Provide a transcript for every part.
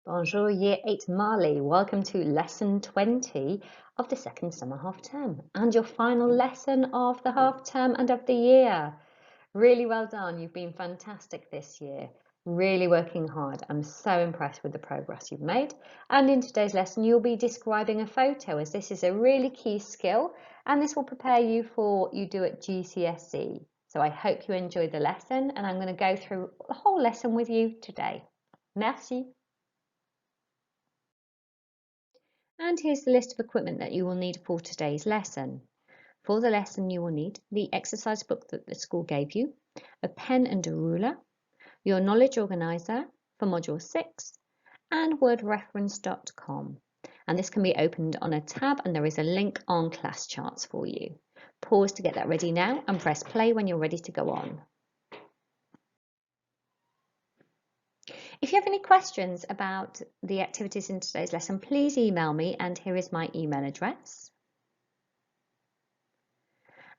Bonjour Year 8 Mali, welcome to lesson 20 of the second summer half term and your final lesson of the half term and of the year. Really well done, you've been fantastic this year, really working hard. I'm so impressed with the progress you've made, and in today's lesson you'll be describing a photo, as this is a really key skill and this will prepare you for what you do at GCSE. So I hope you enjoy the lesson and I'm going to go through the whole lesson with you today. Merci. And here's the list of equipment that you will need for today's lesson. For the lesson, you will need the exercise book that the school gave you, a pen and a ruler, your knowledge organizer for Module 6, and wordreference.com. And this can be opened on a tab and there is a link on class charts for you. Pause to get that ready now and press play when you're ready to go on. If you have any questions about the activities in today's lesson, please email me, and here is my email address.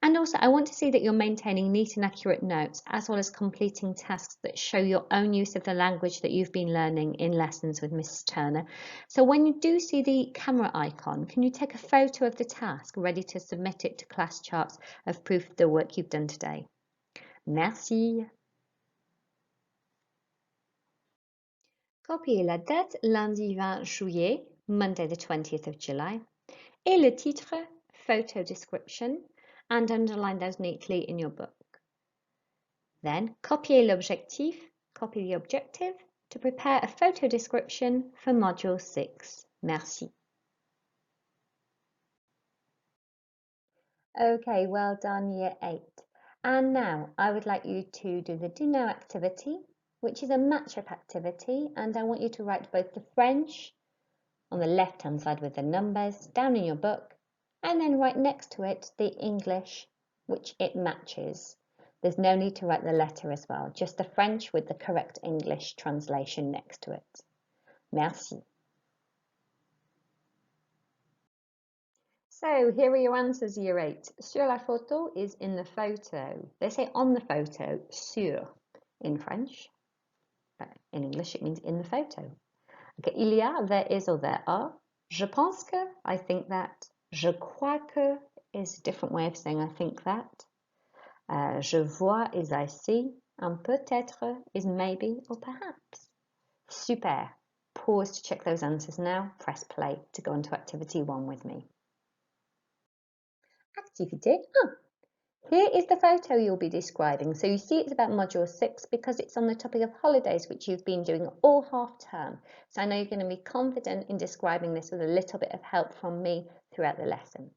And also, I want to see that you're maintaining neat and accurate notes, as well as completing tasks that show your own use of the language that you've been learning in lessons with Mrs. Turner. So when you do see the camera icon, can you take a photo of the task ready to submit it to class charts of proof of the work you've done today? Merci. Copiez la date lundi 20 juillet, Monday the 20th of July, et le titre, photo description, and underline those neatly in your book. Then copiez l'objectif, copy the objective, to prepare a photo description for Module 6. Merci. Okay, well done, Year 8. And now I would like you to do the Do Know activity, which is a match-up activity, and I want you to write both the French on the left-hand side with the numbers down in your book, and then right next to it the English, which it matches. There's no need to write the letter as well, just the French with the correct English translation next to it. Merci. So here are your answers, Year 8. Sur la photo is in the photo. They say on the photo, sur in French. But in English it means in the photo. Okay, il y a, there is or there are. Je pense que, I think that. Je crois que is a different way of saying I think that. Je vois is I see. And peut-être is maybe or perhaps. Super. Pause to check those answers now. Press play to go on to activity 1 with me. Activité 1. Here is the photo you'll be describing. So you see it's about Module 6 because it's on the topic of holidays, which you've been doing all half term. So I know you're going to be confident in describing this with a little bit of help from me throughout the lesson.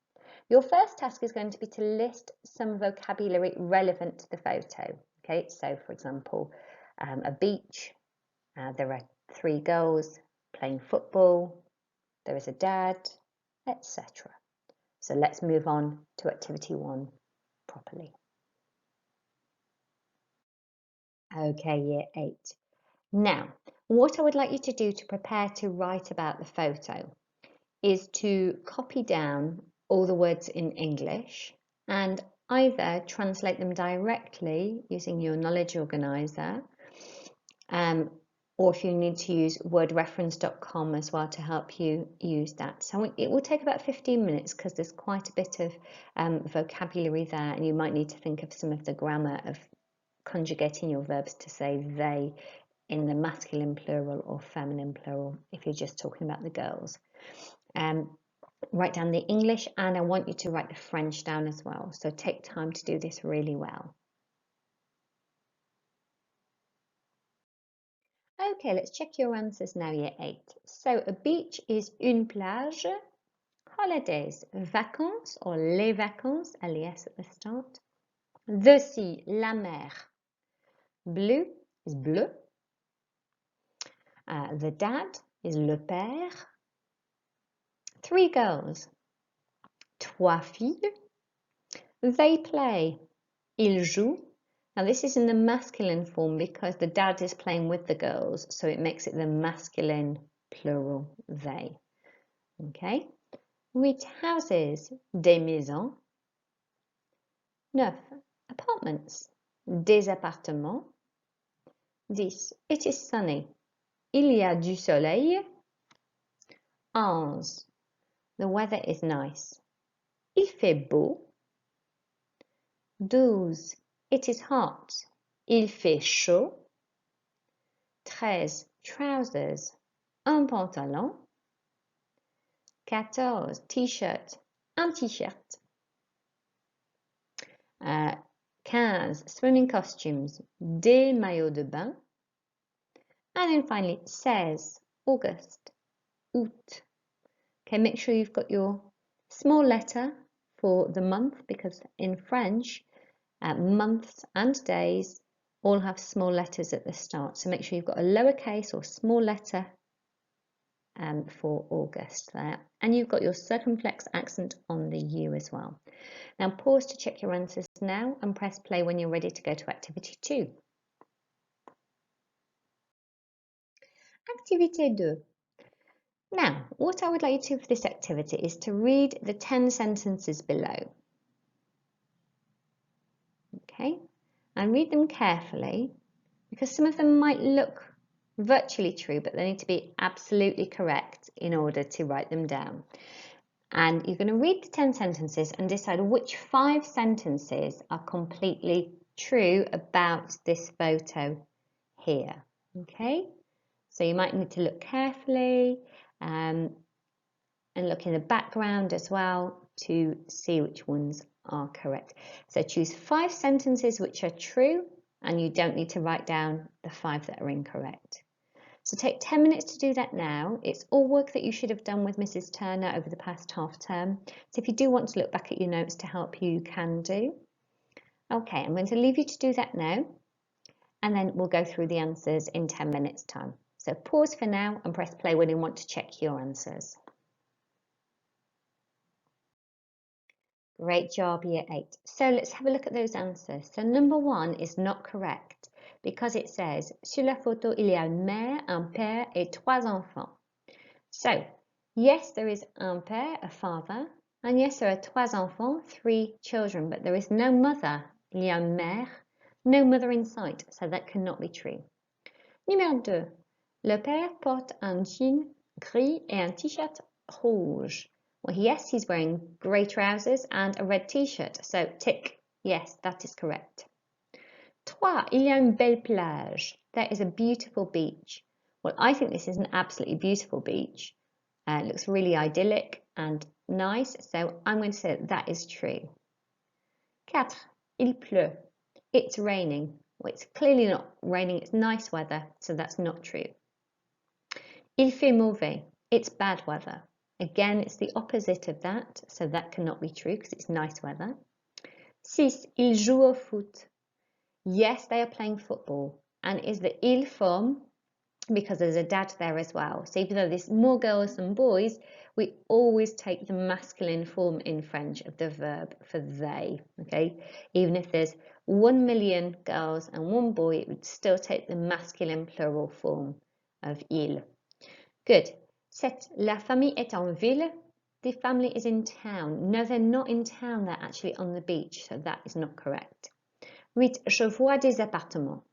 Your first task is going to be to list some vocabulary relevant to the photo. Okay, so for example, a beach, there are 3 girls playing football, there is a dad, etc. So let's move on to activity 1 properly. Okay, Year 8. Now, what I would like you to do to prepare to write about the photo is to copy down all the words in English and either translate them directly using your knowledge organizer, or if you need to use wordreference.com as well to help you use that. So it will take about 15 minutes because there's quite a bit of vocabulary there, and you might need to think of some of the grammar of conjugating your verbs to say they in the masculine plural or feminine plural if you're just talking about the girls. Write down the English, and I want you to write the French down as well. So take time to do this really well. Okay, let's check your answers now, Year 8. So a beach is une plage. Holidays, vacances or les vacances, alias at the start. The sea, la mer. Bleu is bleu. The dad is le père. 3 girls, 3 filles. They play, ils jouent. Now this is in the masculine form because the dad is playing with the girls, so it makes it the masculine plural, they. Okay. 8 houses, des maisons. 9 apartments, des appartements. 10, it is sunny. Il y a du soleil. 11. The weather is nice. Il fait beau. 12. It is hot. Il fait chaud. 13. Trousers. Un pantalon. 14. T-shirt. Un t-shirt. 15. Swimming costumes. Des maillots de bain. And then finally 16. August. Août. Okay, make sure you've got your small letter for the month, because in French, months and days all have small letters at the start. So make sure you've got a lowercase or small letter for August there. And you've got your circumflex accent on the U as well. Now pause to check your answers now and press play when you're ready to go to activity 2. Activité 2. Now, what I would like you to do for this activity is to read the 10 sentences below. Okay, and read them carefully, because some of them might look virtually true, but they need to be absolutely correct in order to write them down. And you're going to read the 10 sentences and decide which 5 sentences are completely true about this photo here. Okay, so you might need to look carefully and look in the background as well to see which ones are correct. So choose 5 sentences which are true, and you don't need to write down the 5 that are incorrect. So take 10 minutes to do that now. It's all work that you should have done with Mrs. Turner over the past half term. So if you do want to look back at your notes to help you, you can do. Okay, I'm going to leave you to do that now, and then we'll go through the answers in 10 minutes time. So pause for now and press play when you want to check your answers. Great job, Year 8. So let's have a look at those answers. So number 1 is not correct because it says, sur la photo, il y a une mère, un père et 3 enfants. So, yes, there is un père, a father, and yes, there are 3 enfants, 3 children, but there is no mother, il y a une mère, no mother in sight, so that cannot be true. Numéro 2, le père porte un jean gris et un t-shirt rouge. Well, yes, he's wearing grey trousers and a red t-shirt, so tick, yes, that is correct. 3. Il y a une belle plage. There is a beautiful beach. Well, I think this is an absolutely beautiful beach. It looks really idyllic and nice, so I'm going to say that is true. 4. Il pleut. It's raining. Well, it's clearly not raining, it's nice weather, so that's not true. Il fait mauvais. It's bad weather. Again, it's the opposite of that, so that cannot be true because it's nice weather. 6. Ils jouent au foot. Yes, they are playing football. And is the il form because there's a dad there as well. So even though there's more girls than boys, we always take the masculine form in French of the verb for they, okay? Even if there's 1 million girls and 1 boy, it would still take the masculine plural form of il. Good. 7. La famille est en ville. The family is in town. No, they're not in town. They're actually on the beach. So that is not correct. 8. Je vois des appartements.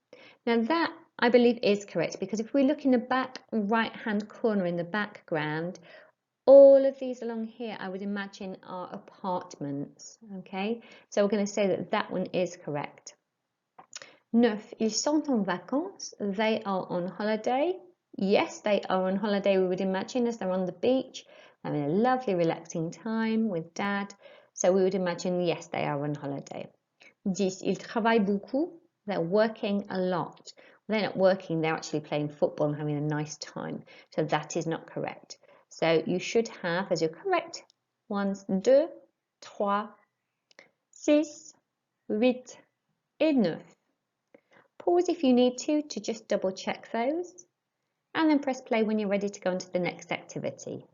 Now that, I believe, is correct, because if we look in the back right-hand corner in the background, all of these along here, I would imagine, are apartments. Okay, so we're going to say that that one is correct. 9. Ils sont en vacances. They are on holiday. Yes, they are on holiday, we would imagine, as they're on the beach, having a lovely relaxing time with dad. So we would imagine, yes, they are on holiday. 10. Ils travaillent beaucoup. They're working a lot. They're not working, they're actually playing football and having a nice time. So that is not correct. So you should have as your correct ones 2, 3, 6, 8 et 9. Pause if you need to just double check those. And then press play when you're ready to go on to the next activity.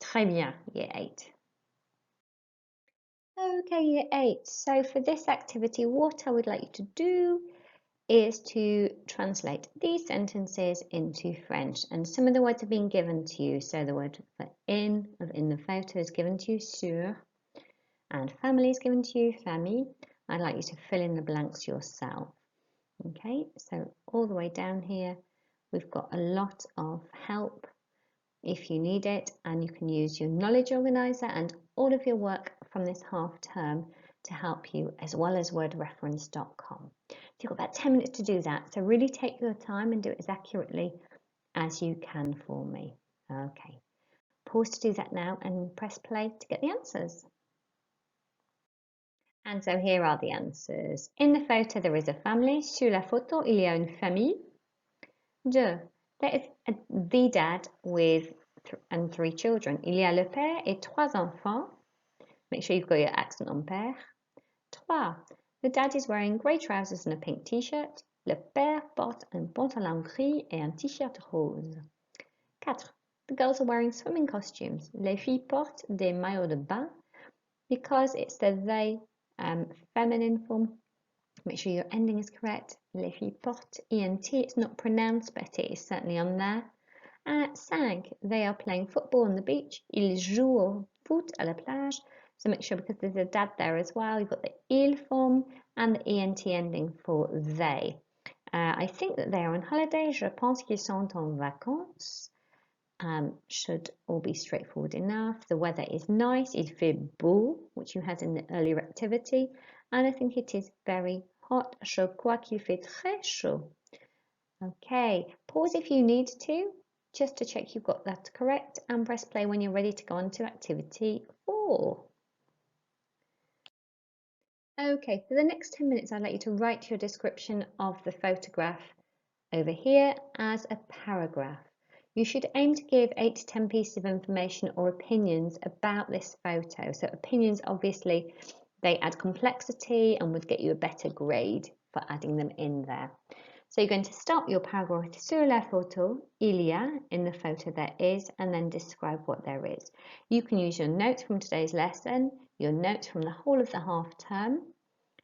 Très bien, Year 8. Okay, Year 8. So for this activity, what I would like you to do is to translate these sentences into French. And some of the words have been given to you. So the word for in the photo is given to you, sur, and family is given to you, famille. I'd like you to fill in the blanks yourself. Okay, so all the way down here, We've got a lot of help if you need it, and you can use your knowledge organizer and all of your work from this half term to help you, as well as wordreference.com. So you've got about 10 minutes to do that, so really take your time and do it as accurately as you can for me. Okay, pause to do that now and press play to get the answers. And so here are the answers. In the photo there is a family. Sur la photo il y a une famille. There is the dad with and 3 children. Il y a le père et 3 enfants. Make sure you've got your accent on père. 3. The dad is wearing grey trousers and a pink t-shirt. Le père porte un pantalon gris et un t-shirt rose. 4. The girls are wearing swimming costumes. Les filles portent des maillots de bain. Because it's the they feminine form, make sure your ending is correct. Les filles portent ENT. It's not pronounced, but it is certainly on there. 5. They are playing football on the beach. Ils jouent au foot à la plage. So make sure, because there's a dad there as well, you've got the il form and the ENT ending for they. I think that they are on holiday. Je pense qu'ils sont en vacances. Should all be straightforward enough. The weather is nice. Il fait beau, which you had in the earlier activity. And I think it is very hot. Je crois qu'il fait très chaud. Okay, pause if you need to, just to check you've got that correct, and press play when you're ready to go on to activity 4. Okay, for the next 10 minutes, I'd like you to write your description of the photograph over here as a paragraph. You should aim to give 8 to 10 pieces of information or opinions about this photo. So opinions, obviously, they add complexity and would get you a better grade for adding them in there. So you're going to start your paragraph with sur la photo, il y a, in the photo there is, and then describe what there is. You can use your notes from today's lesson, your notes from the whole of the half term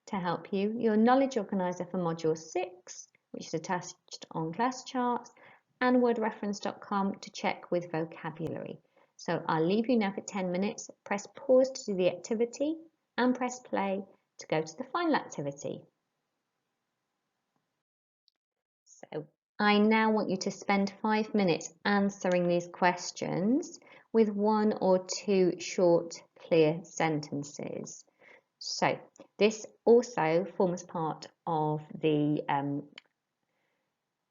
to help you, your knowledge organizer for module 6, which is attached on class charts, and wordreference.com to check with vocabulary. So I'll leave you now for 10 minutes, press pause to do the activity, and press play to go to the final activity. So I now want you to spend 5 minutes answering these questions with 1 or 2 short, clear sentences. So this also forms part of the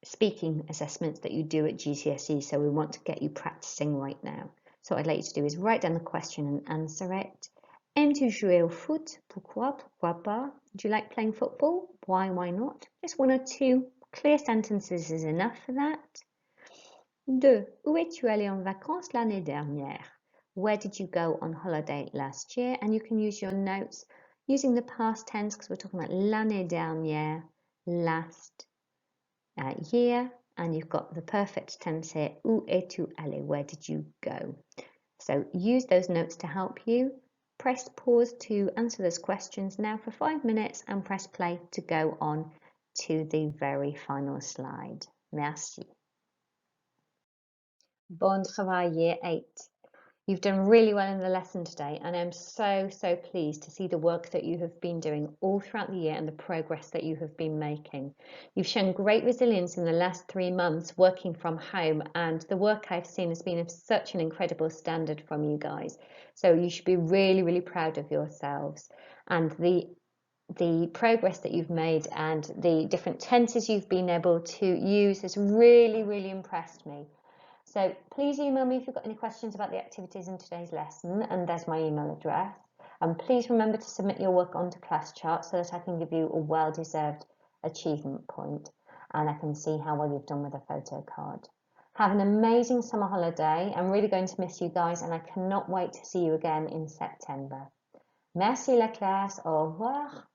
speaking assessments that you do at GCSE, so we want to get you practicing right now. So what I'd like you to do is write down the question and answer it. Aimes-tu jouer au foot? Pourquoi? Pourquoi pas? Do you like playing football? Why not? Just 1 or 2 clear sentences is enough for that. 2. Où es-tu allé en vacances l'année dernière? Where did you go on holiday last year? And you can use your notes using the past tense, because we're talking about l'année dernière, last year, and you've got the perfect tense here. Où es-tu allé? Where did you go? So use those notes to help you. Press pause to answer those questions now for 5 minutes, and press play to go on to the very final slide. Merci. Bon travail, year 8. You've done really well in the lesson today, and I'm so pleased to see the work that you have been doing all throughout the year and the progress that you have been making. You've shown great resilience in the last 3 months working from home, and the work I've seen has been of such an incredible standard from you guys. So you should be really proud of yourselves, and the progress that you've made and the different tenses you've been able to use has really impressed me. So please email me if you've got any questions about the activities in today's lesson, and there's my email address. And please remember to submit your work onto class chart so that I can give you a well-deserved achievement point, and I can see how well you've done with the photo card. Have an amazing summer holiday. I'm really going to miss you guys, and I cannot wait to see you again in September. Merci la classe, au revoir.